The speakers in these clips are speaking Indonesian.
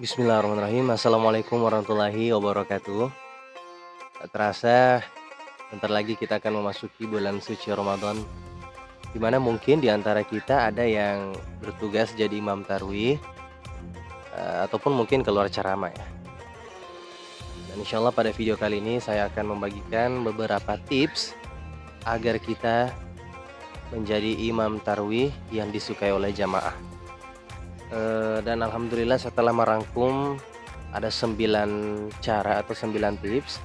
Bismillahirrahmanirrahim. Assalamualaikum warahmatullahi wabarakatuh. Tak terasa, bentar lagi kita akan memasuki bulan suci Ramadan, di mana mungkin di antara kita ada yang bertugas jadi imam tarwih, ataupun mungkin keluar ceramah ya. Dan insya Allah pada video kali ini saya akan membagikan beberapa tips agar kita menjadi imam tarwih yang disukai oleh jamaah. Dan alhamdulillah setelah merangkum ada 9 cara atau 9 tips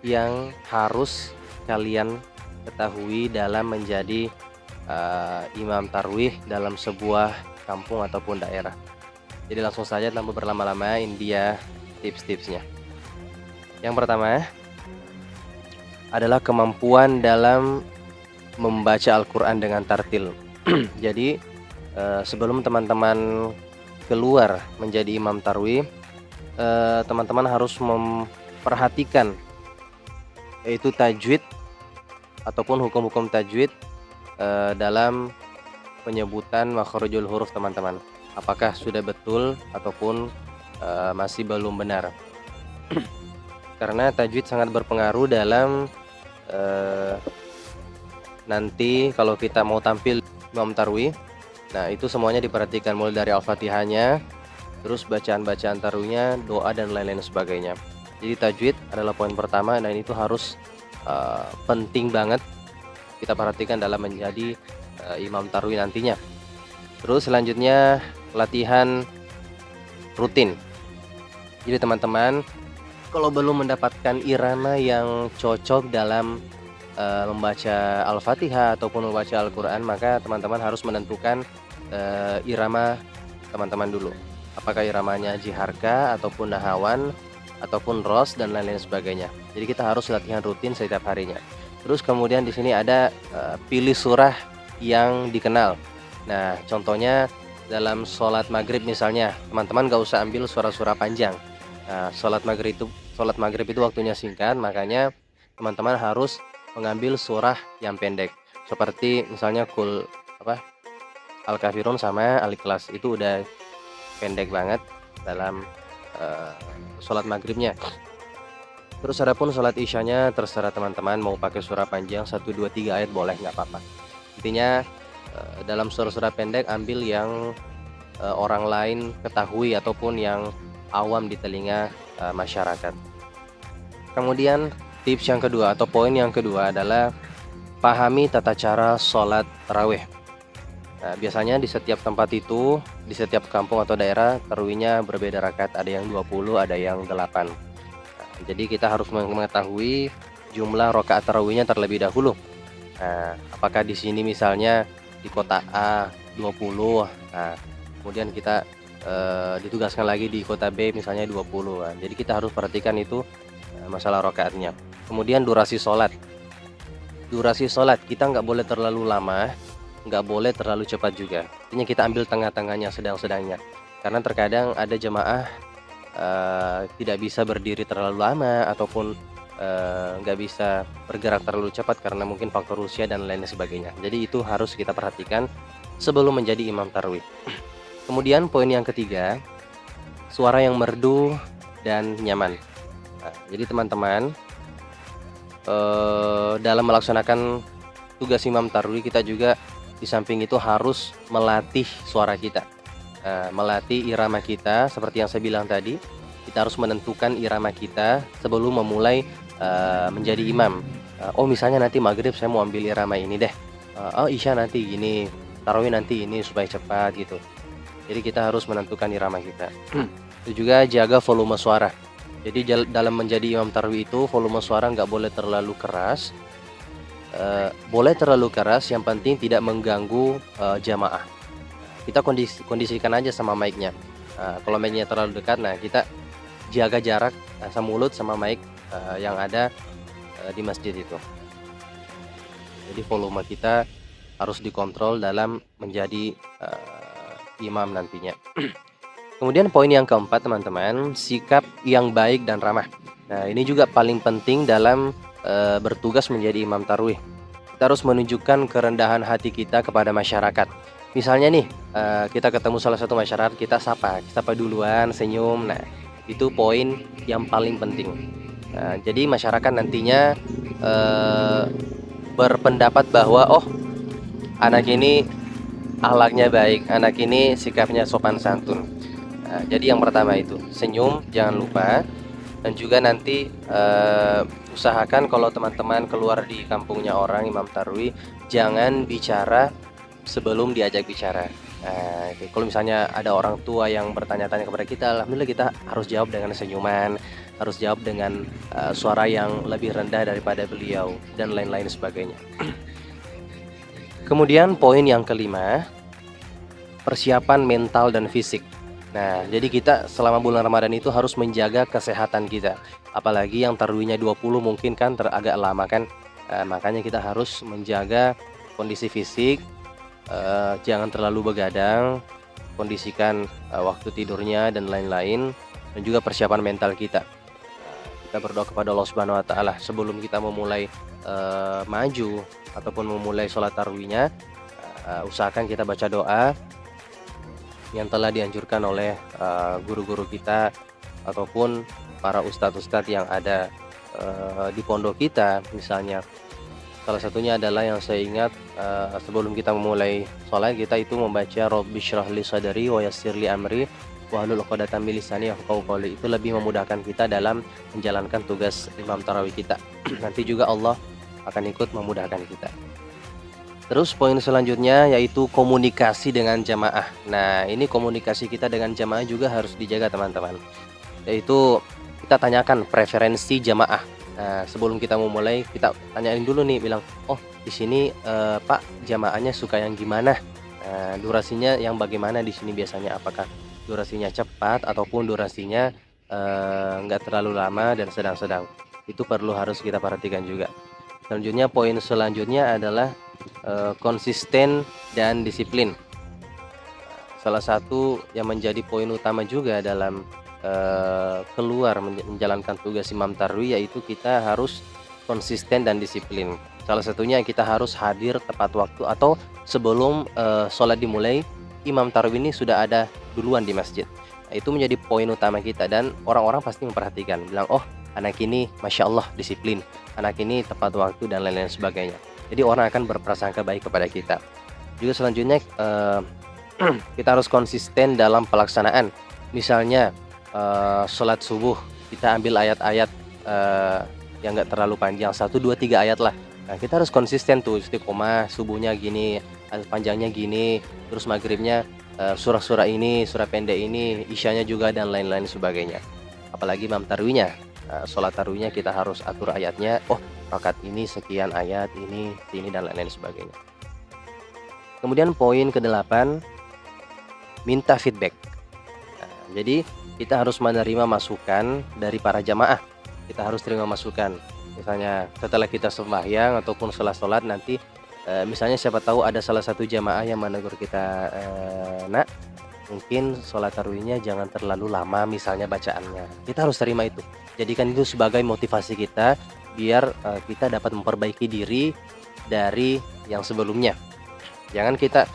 yang harus kalian ketahui dalam menjadi imam tarwih dalam sebuah kampung ataupun daerah. Jadi langsung saja tanpa berlama-lama, ini dia tips-tipsnya. Yang pertama adalah kemampuan dalam membaca Al-Quran dengan tartil. Jadi sebelum teman-teman keluar menjadi imam tarwih, teman-teman harus memperhatikan yaitu tajwid ataupun hukum-hukum tajwid dalam penyebutan makhrajul huruf teman-teman. Apakah sudah betul ataupun masih belum benar. Karena tajwid sangat berpengaruh dalam nanti kalau kita mau tampil imam tarwih. Nah, itu semuanya diperhatikan mulai dari Al-Fatihahnya, terus bacaan-bacaan tarwihnya, doa dan lain-lain sebagainya. Jadi tajwid adalah poin pertama dan itu harus penting banget kita perhatikan dalam menjadi imam tarwih nantinya. Terus selanjutnya latihan rutin. Jadi teman-teman, kalau belum mendapatkan irama yang cocok dalam membaca Al-Fatihah ataupun membaca Al-Quran, maka teman-teman harus menentukan irama teman-teman dulu. Apakah iramanya jiharka ataupun nahawan ataupun ros dan lain-lain sebagainya. Jadi kita harus latihan rutin setiap harinya. Terus kemudian di sini ada pilih surah yang dikenal. Nah, contohnya dalam sholat maghrib misalnya, teman-teman gak usah ambil surah-surah panjang. Nah, sholat maghrib itu waktunya singkat, makanya teman-teman harus mengambil surah yang pendek. Seperti misalnya Al-Kafirun sama Al-Ikhlas, itu udah pendek banget dalam sholat maghribnya. Terus adapun sholat isyanya terserah teman-teman mau pakai surah panjang 1, 2, 3 ayat boleh, nggak apa-apa. Intinya dalam surah-surah pendek ambil yang orang lain ketahui ataupun yang awam di telinga masyarakat. Kemudian tips yang kedua atau poin yang kedua adalah pahami tata cara sholat tarawih. Nah, biasanya di setiap tempat itu, di setiap kampung atau daerah, tarawihnya berbeda rakaat, ada yang 20, ada yang 8. Nah, jadi kita harus mengetahui jumlah rakaat tarawihnya terlebih dahulu. Nah, apakah di sini misalnya di kota A 20, nah, kemudian kita ditugaskan lagi di kota B misalnya 20. Nah, jadi kita harus perhatikan itu masalah rakaatnya. Kemudian durasi sholat. Durasi sholat kita nggak boleh terlalu lama, nggak boleh terlalu cepat juga. Artinya kita ambil tengah-tengahnya, sedang-sedangnya. Karena terkadang ada jemaah tidak bisa berdiri terlalu lama ataupun nggak bisa bergerak terlalu cepat karena mungkin faktor usia dan lain sebagainya. Jadi itu harus kita perhatikan sebelum menjadi imam tarwih. Kemudian poin yang ketiga, suara yang merdu dan nyaman. Nah, jadi teman-teman, dalam melaksanakan tugas imam tarwih kita juga di samping itu harus melatih suara kita, melatih irama kita. Seperti yang saya bilang tadi, kita harus menentukan irama kita sebelum memulai menjadi imam. Oh misalnya nanti maghrib saya mau ambil irama ini deh, oh isya nanti gini, tarawih nanti ini supaya cepat gitu. Jadi kita harus menentukan irama kita. Itu juga jaga volume suara. Jadi dalam menjadi imam tarwih itu volume suara nggak boleh terlalu keras. Boleh terlalu keras, yang penting tidak mengganggu jamaah. Kita kondisikan aja sama mic-nya. Kalau mic-nya terlalu dekat, nah kita jaga jarak sama mulut sama mic yang ada di masjid itu. Jadi volume kita harus dikontrol dalam menjadi imam nantinya. Kemudian poin yang keempat teman-teman, sikap yang baik dan ramah. Nah ini juga paling penting dalam bertugas menjadi imam tarwih. Kita harus menunjukkan kerendahan hati kita kepada masyarakat. Misalnya nih, kita ketemu salah satu masyarakat, kita sapa duluan, senyum. Nah, itu poin yang paling penting. Jadi masyarakat nantinya berpendapat bahwa, oh, anak ini akhlaknya baik, anak ini sikapnya sopan santun. Jadi yang pertama itu senyum, jangan lupa. Dan juga nanti usahakan kalau teman-teman keluar di kampungnya orang Imam Tarwi, jangan bicara sebelum diajak bicara. Nah, kalau misalnya ada orang tua yang bertanya-tanya kepada kita, alhamdulillah kita harus jawab dengan senyuman, harus jawab dengan suara yang lebih rendah daripada beliau dan lain-lain sebagainya. Kemudian poin yang kelima, persiapan mental dan fisik. Nah, jadi kita selama bulan Ramadan itu harus menjaga kesehatan kita. Apalagi yang tarwinya 20 mungkin kan agak lama kan. Makanya kita harus menjaga kondisi fisik, jangan terlalu begadang, kondisikan waktu tidurnya dan lain-lain, dan juga persiapan mental kita. Kita berdoa kepada Allah Subhanahu wa taala sebelum kita memulai maju ataupun memulai sholat tarwihnya, usahakan kita baca doa yang telah dianjurkan oleh guru-guru kita ataupun para ustadz-ustadz yang ada di pondok kita. Misalnya salah satunya adalah yang saya ingat, sebelum kita memulai sholat kita itu membaca Rabbi syrah li sadri wa yassir li amri wahlul 'uqdatam min lisani yafqahu qawli. Itu lebih memudahkan kita dalam menjalankan tugas imam tarawih kita. Nanti juga Allah akan ikut memudahkan kita. Terus poin selanjutnya yaitu komunikasi dengan jamaah. Nah, ini komunikasi kita dengan jamaah juga harus dijaga teman-teman. Yaitu kita tanyakan preferensi jamaah. Nah, sebelum kita memulai kita tanyain dulu nih, bilang, oh di sini Pak jamaahnya suka yang gimana? Durasinya yang bagaimana di sini biasanya? Apakah durasinya cepat ataupun durasinya nggak terlalu lama dan sedang-sedang? Itu harus kita perhatikan juga. Selanjutnya poin selanjutnya adalah konsisten dan disiplin. Salah satu yang menjadi poin utama juga dalam keluar menjalankan tugas imam tarwih yaitu kita harus konsisten dan disiplin. Salah satunya kita harus hadir tepat waktu atau sebelum sholat dimulai, imam tarwih ini sudah ada duluan di masjid. Nah, itu menjadi poin utama kita dan orang-orang pasti memperhatikan, bilang, oh anak ini Masya Allah disiplin, anak ini tepat waktu dan lain-lain sebagainya. Jadi orang akan berprasangka baik kepada kita. Juga selanjutnya kita harus konsisten dalam pelaksanaan. Misalnya sholat subuh kita ambil ayat-ayat yang nggak terlalu panjang, 1, 2, 3 ayat lah. Nah, kita harus konsisten tuh, istiqomah, subuhnya gini, panjangnya gini, terus maghribnya surah-surah ini, surah pendek ini, isyanya juga dan lain-lain sebagainya. Apalagi imam tarwihnya, sholat tarwihnya kita harus atur ayatnya. Oh, rakaat ini sekian ayat, ini dan lain-lain sebagainya. Kemudian poin ke-8, minta feedback. Nah, jadi kita harus menerima masukan dari para jamaah. Kita harus terima masukan. Misalnya setelah kita sembahyang ataupun setelah sholat nanti, misalnya siapa tahu ada salah satu jamaah yang menegur kita, nak, mungkin sholat tarwihnya jangan terlalu lama misalnya bacaannya. Kita harus terima itu. Jadikan itu sebagai motivasi kita biar kita dapat memperbaiki diri dari yang sebelumnya. Jangan kita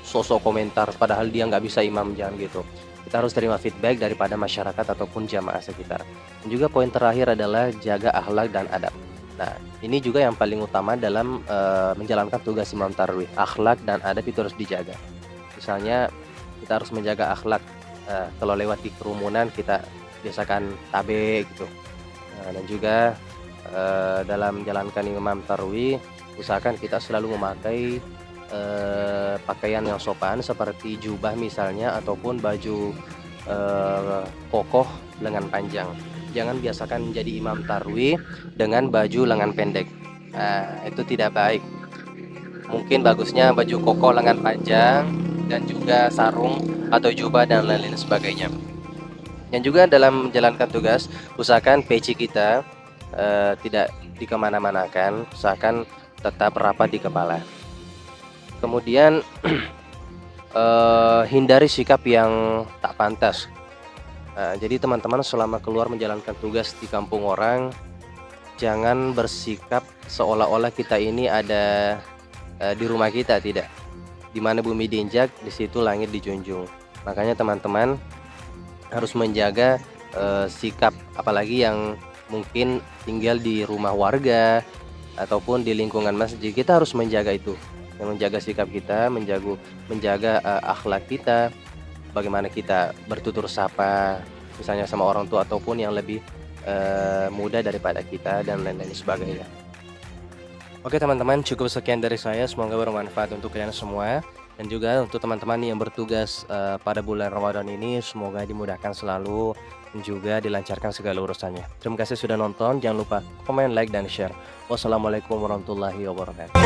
sosok komentar padahal dia nggak bisa imam, jangan gitu. Kita harus terima feedback daripada masyarakat ataupun jamaah sekitar. Dan juga poin terakhir adalah jaga akhlak dan adab. Nah, ini juga yang paling utama dalam menjalankan tugas imam tarwih. Akhlak dan adab itu harus dijaga. Misalnya kita harus menjaga akhlak. Kalau lewat di kerumunan kita biasakan tabe gitu. Dan juga dalam menjalankan imam tarwih usahakan kita selalu memakai pakaian yang sopan seperti jubah misalnya ataupun baju kokoh lengan panjang. Jangan biasakan menjadi imam tarwih dengan baju lengan pendek. Itu tidak baik. Mungkin bagusnya baju kokoh lengan panjang dan juga sarung atau jubah dan lain-lain sebagainya. Dan juga dalam menjalankan tugas usahakan peci kita tidak dikemana-manakan, usahakan tetap rapat di kepala. Kemudian hindari sikap yang tak pantas. Jadi teman-teman selama keluar menjalankan tugas di kampung orang, jangan bersikap seolah-olah kita ini ada di rumah kita, tidak. Di mana bumi diinjak, di situ langit dijunjung. Makanya teman-teman harus menjaga sikap, apalagi yang mungkin tinggal di rumah warga ataupun di lingkungan masjid. Kita harus menjaga itu, menjaga sikap kita, menjaga akhlak kita, bagaimana kita bertutur sapa, misalnya sama orang tua ataupun yang lebih muda daripada kita dan lain-lain sebagainya. Oke teman-teman, cukup sekian dari saya, semoga bermanfaat untuk kalian semua. Dan juga untuk teman-teman yang bertugas pada bulan Ramadan ini, semoga dimudahkan selalu dan juga dilancarkan segala urusannya. Terima kasih sudah nonton, jangan lupa komen, like, dan share. Wassalamualaikum warahmatullahi wabarakatuh.